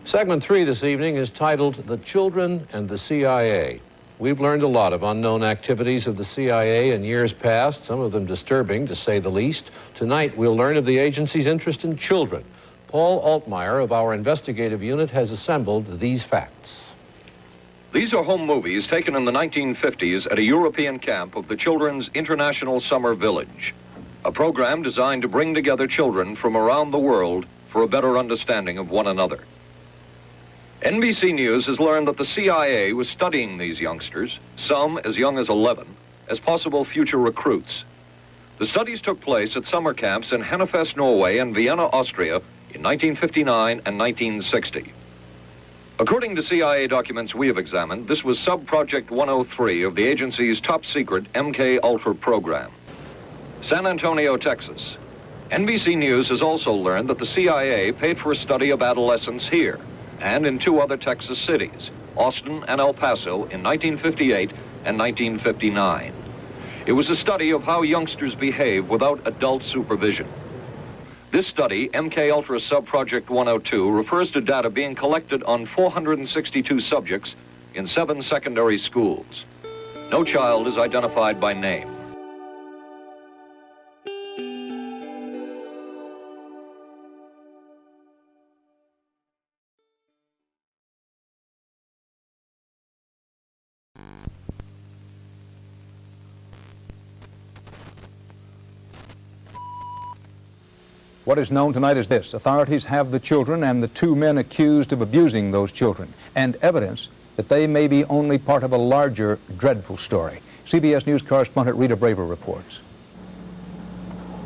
Segment 3 this evening is titled The Children and the CIA. We've learned a lot of unknown activities of the CIA in years past, some of them disturbing, to say the least. Tonight, we'll learn of the agency's interest in children. Paul Altmeyer of our investigative unit has assembled these facts. These are home movies taken in the 1950s at a European camp of the Children's International Summer Village, a program designed to bring together children from around the world for a better understanding of one another. NBC News has learned that the CIA was studying these youngsters, some as young as 11, as possible future recruits. The studies took place at summer camps in Hennefest, Norway, and Vienna, Austria in 1959 and 1960. According to CIA documents we have examined, this was Sub-Project 103 of the agency's top-secret MK Ultra program. San Antonio, Texas. NBC News has also learned that the CIA paid for a study of adolescents here and in two other Texas cities, Austin and El Paso, in 1958 and 1959. It was a study of how youngsters behave without adult supervision. This study, MK Ultra Sub-Project 102, refers to data being collected on 462 subjects in 7 secondary schools. No child is identified by name. What is known tonight is this: authorities have the children and the 2 men accused of abusing those children, and evidence that they may be only part of a larger, dreadful story. CBS News correspondent Rita Braver reports.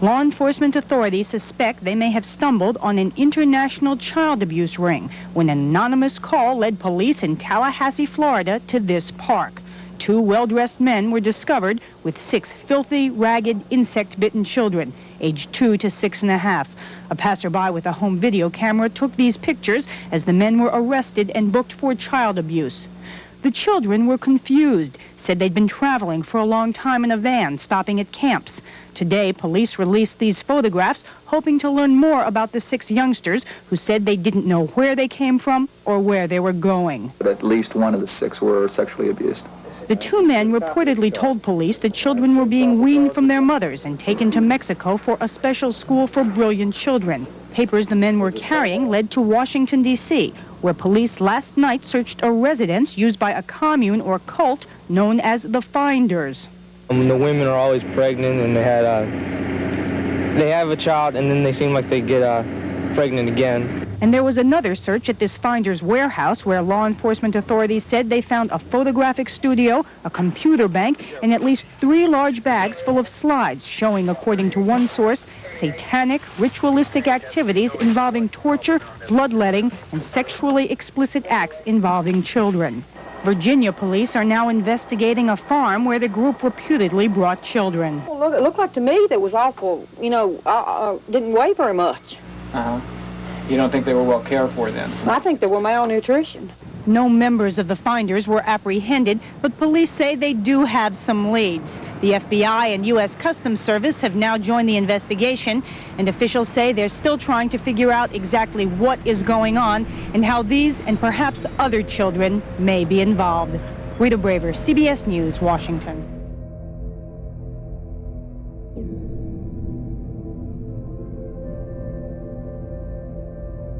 Law enforcement authorities suspect they may have stumbled on an international child abuse ring when an anonymous call led police in Tallahassee, Florida, to this park. 2 well-dressed men were discovered with 6 filthy, ragged, insect-bitten children, aged 2 to 6.5. A passerby with a home video camera took these pictures as the men were arrested and booked for child abuse. The children were confused, said they'd been traveling for a long time in a van, stopping at camps. Today, police released these photographs, hoping to learn more about the 6 youngsters who said they didn't know where they came from or where they were going. But at least one of the 6 were sexually abused. The 2 men reportedly told police the children were being weaned from their mothers and taken to Mexico for a special school for brilliant children. Papers the men were carrying led to Washington, D.C., where police last night searched a residence used by a commune or cult known as the Finders. The women are always pregnant, and they have a child, and then they seem like they get pregnant again. And there was another search at this Finders warehouse where law enforcement authorities said they found a photographic studio, a computer bank, and at least 3 large bags full of slides showing, according to one source, satanic, ritualistic activities involving torture, bloodletting, and sexually explicit acts involving children. Virginia police are now investigating a farm where the group reputedly brought children. Well, it looked like to me that was awful, didn't weigh very much. Uh-huh. You don't think they were well cared for then? I think they were malnutrition. No members of the Finders were apprehended, but police say they do have some leads. The FBI and U.S. Customs Service have now joined the investigation, and officials say they're still trying to figure out exactly what is going on and how these and perhaps other children may be involved. Rita Braver, CBS News, Washington.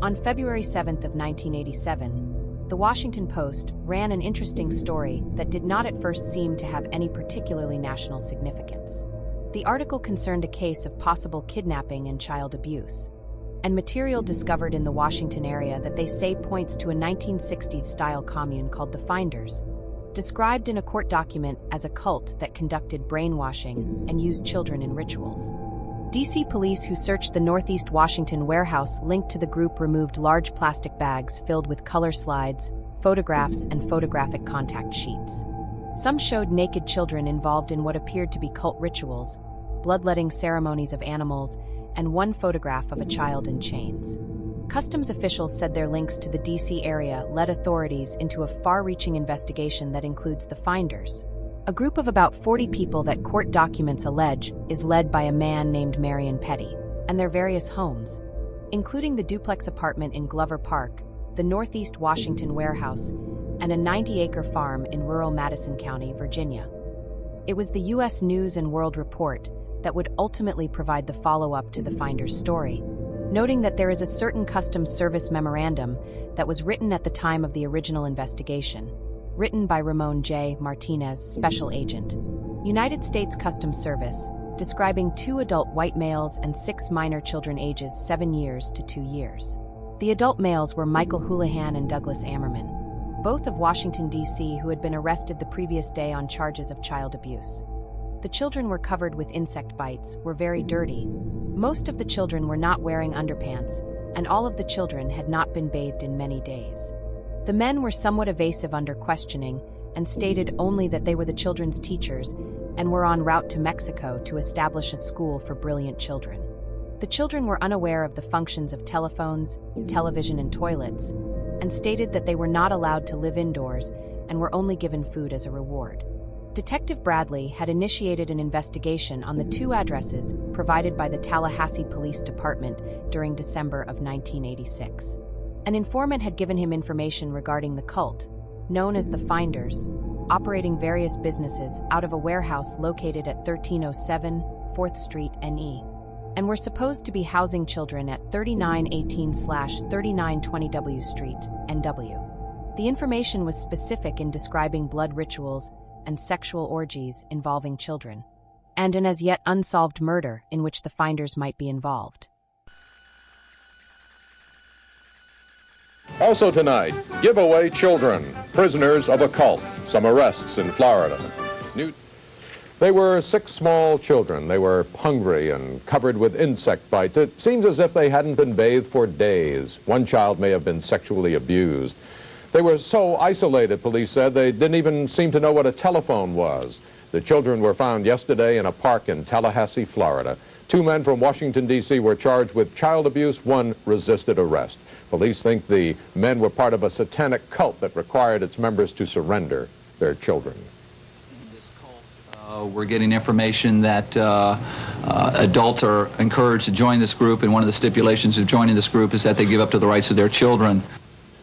On February 7th of 1987, the Washington Post ran an interesting story that did not at first seem to have any particularly national significance. The article concerned a case of possible kidnapping and child abuse, and material discovered in the Washington area that they say points to a 1960s-style commune called the Finders, described in a court document as a cult that conducted brainwashing and used children in rituals. D.C. police who searched the Northeast Washington warehouse linked to the group removed large plastic bags filled with color slides, photographs, and photographic contact sheets. Some showed naked children involved in what appeared to be cult rituals, bloodletting ceremonies of animals, and one photograph of a child in chains. Customs officials said their links to the D.C. area led authorities into a far-reaching investigation that includes the Finders, a group of about 40 people that court documents allege is led by a man named Marion Petty, and their various homes, including the duplex apartment in Glover Park, the Northeast Washington warehouse, and a 90-acre farm in rural Madison County, Virginia. It was the U.S. News and World Report that would ultimately provide the follow-up to the finder's story, noting that there is a certain Customs Service memorandum that was written at the time of the original investigation, written by Ramon J. Martinez, Special Agent, United States Customs Service, describing 2 adult white males and 6 minor children ages 7 years to 2 years. The adult males were Michael Houlihan and Douglas Ammerman, both of Washington, D.C., who had been arrested the previous day on charges of child abuse. The children were covered with insect bites, were very dirty. Most of the children were not wearing underpants, and all of the children had not been bathed in many days. The men were somewhat evasive under questioning and stated only that they were the children's teachers and were en route to Mexico to establish a school for brilliant children. The children were unaware of the functions of telephones, television, and toilets, and stated that they were not allowed to live indoors and were only given food as a reward. Detective Bradley had initiated an investigation on the 2 addresses provided by the Tallahassee Police Department during December of 1986. An informant had given him information regarding the cult, known as the Finders, operating various businesses out of a warehouse located at 1307 4th Street, NE, and were supposed to be housing children at 3918/3920 W Street, NW. The information was specific in describing blood rituals and sexual orgies involving children, and an as yet unsolved murder in which the Finders might be involved. Also tonight, giveaway children, prisoners of a cult, some arrests in Florida. They were 6 small children. They were hungry and covered with insect bites. It seems as if they hadn't been bathed for days. One child may have been sexually abused. They were so isolated, police said, they didn't even seem to know what a telephone was. The children were found yesterday in a park in Tallahassee, Florida. 2 men from Washington, D.C. were charged with child abuse. 1 resisted arrest. Police think the men were part of a satanic cult that required its members to surrender their children. In this cult, we're getting information that adults are encouraged to join this group, and one of the stipulations of joining this group is that they give up to the rights of their children.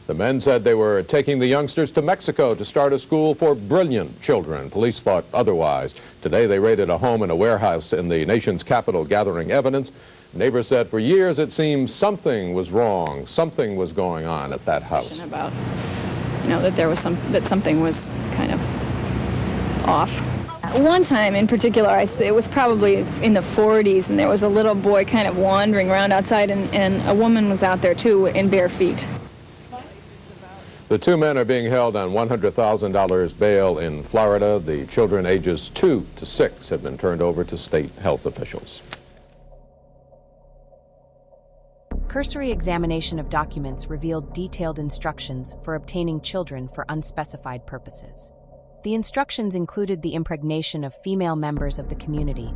The men said they were taking the youngsters to Mexico to start a school for brilliant children. Police thought otherwise. Today they raided a home and a warehouse in the nation's capital, gathering evidence. Neighbors said for years it seemed something was wrong, something was going on at that house. About, that there was something was kind of off. One time in particular, it was probably in the 40s, and there was a little boy kind of wandering around outside, and a woman was out there too in bare feet. The 2 men are being held on $100,000 bail in Florida. The children ages 2 to 6 have been turned over to state health officials. Cursory examination of documents revealed detailed instructions for obtaining children for unspecified purposes. The instructions included the impregnation of female members of the community,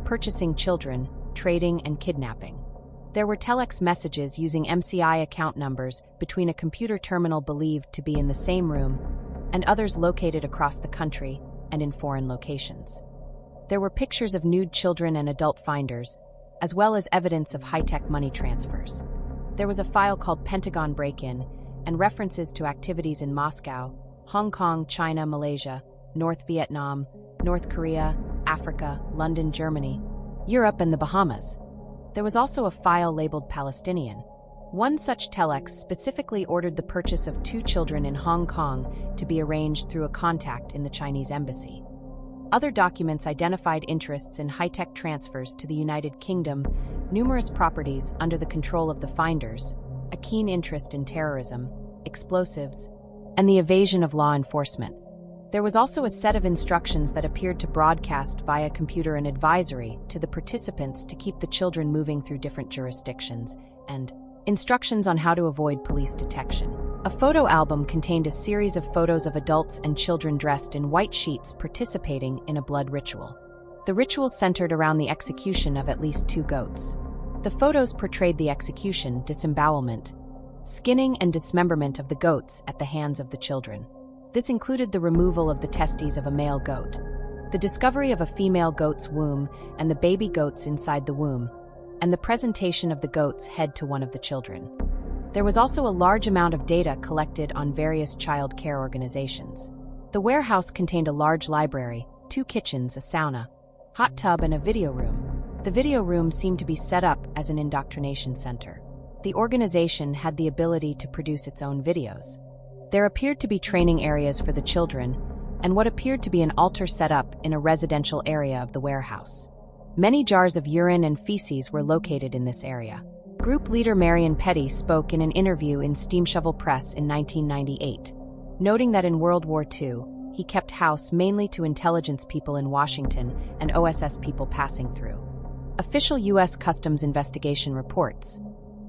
purchasing children, trading, and kidnapping. There were telex messages using MCI account numbers between a computer terminal believed to be in the same room and others located across the country and in foreign locations. There were pictures of nude children and adult finders, as well as evidence of high-tech money transfers. There was a file called Pentagon Break-In and references to activities in Moscow, Hong Kong, China, Malaysia, North Vietnam, North Korea, Africa, London, Germany, Europe, and the Bahamas. There was also a file labeled Palestinian. One such telex specifically ordered the purchase of 2 children in Hong Kong to be arranged through a contact in the Chinese embassy. Other documents identified interests in high-tech transfers to the United Kingdom, numerous properties under the control of the Finders, a keen interest in terrorism, explosives, and the evasion of law enforcement. There was also a set of instructions that appeared to broadcast via computer an advisory to the participants to keep the children moving through different jurisdictions, and instructions on how to avoid police detection. A photo album contained a series of photos of adults and children dressed in white sheets participating in a blood ritual. The ritual centered around the execution of at least 2 goats. The photos portrayed the execution, disembowelment, skinning, and dismemberment of the goats at the hands of the children. This included the removal of the testes of a male goat, the discovery of a female goat's womb and the baby goats inside the womb, and the presentation of the goat's head to one of the children. There was also a large amount of data collected on various child care organizations. The warehouse contained a large library, 2 kitchens, a sauna, hot tub, and a video room. The video room seemed to be set up as an indoctrination center. The organization had the ability to produce its own videos. There appeared to be training areas for the children, and what appeared to be an altar set up in a residential area of the warehouse. Many jars of urine and feces were located in this area. Group leader Marion Petty spoke in an interview in Steam Shovel Press in 1998, noting that in World War II, he kept house mainly to intelligence people in Washington and OSS people passing through. Official U.S. Customs investigation reports,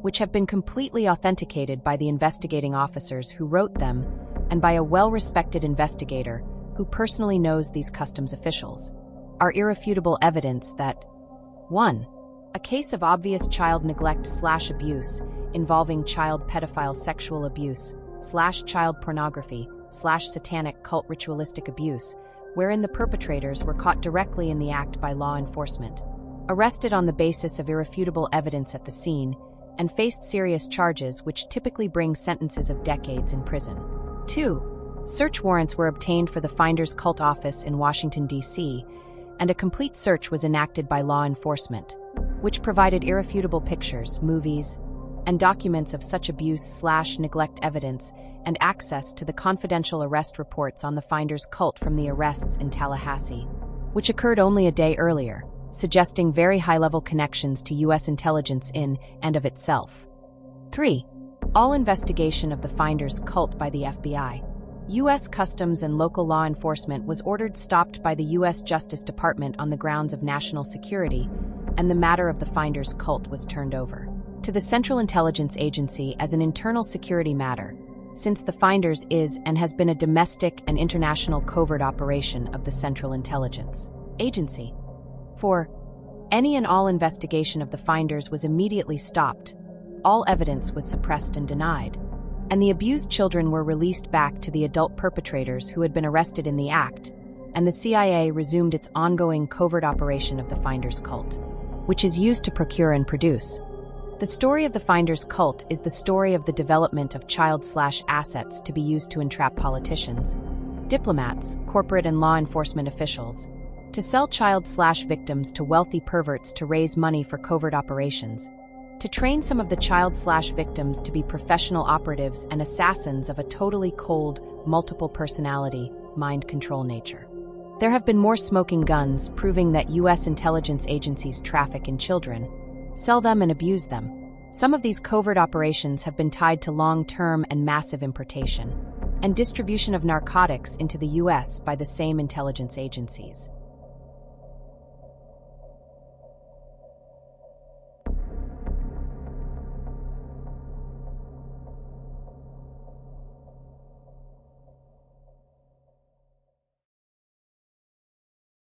which have been completely authenticated by the investigating officers who wrote them and by a well-respected investigator who personally knows these customs officials, are irrefutable evidence that 1. A case of obvious child neglect/abuse involving child pedophile sexual abuse/child pornography/satanic cult ritualistic abuse, wherein the perpetrators were caught directly in the act by law enforcement, arrested on the basis of irrefutable evidence at the scene, and faced serious charges which typically bring sentences of decades in prison. 2. Search warrants were obtained for the Finders Cult office in Washington, D.C., and a complete search was enacted by law enforcement, which provided irrefutable pictures, movies, and documents of such abuse/neglect evidence and access to the confidential arrest reports on the Finders Cult from the arrests in Tallahassee, which occurred only a day earlier, suggesting very high-level connections to U.S. intelligence in and of itself. 3. All investigation of the Finders Cult by the FBI, U.S. Customs and local law enforcement was ordered stopped by the U.S. Justice Department on the grounds of national security, and the matter of the Finders Cult was turned over to the Central Intelligence Agency as an internal security matter, since the Finders is and has been a domestic and international covert operation of the Central Intelligence Agency. 4. Any and all investigation of the Finders was immediately stopped, all evidence was suppressed and denied, and the abused children were released back to the adult perpetrators who had been arrested in the act, and the CIA resumed its ongoing covert operation of the Finders Cult, which is used to procure and produce. The story of the Finders Cult is the story of the development of child/assets to be used to entrap politicians, diplomats, corporate and law enforcement officials, to sell child/victims to wealthy perverts to raise money for covert operations, to train some of the child/victims to be professional operatives and assassins of a totally cold, multiple personality, mind control nature. There have been more smoking guns proving that U.S. intelligence agencies traffic in children, sell them and abuse them. Some of these covert operations have been tied to long-term and massive importation and distribution of narcotics into the U.S. by the same intelligence agencies.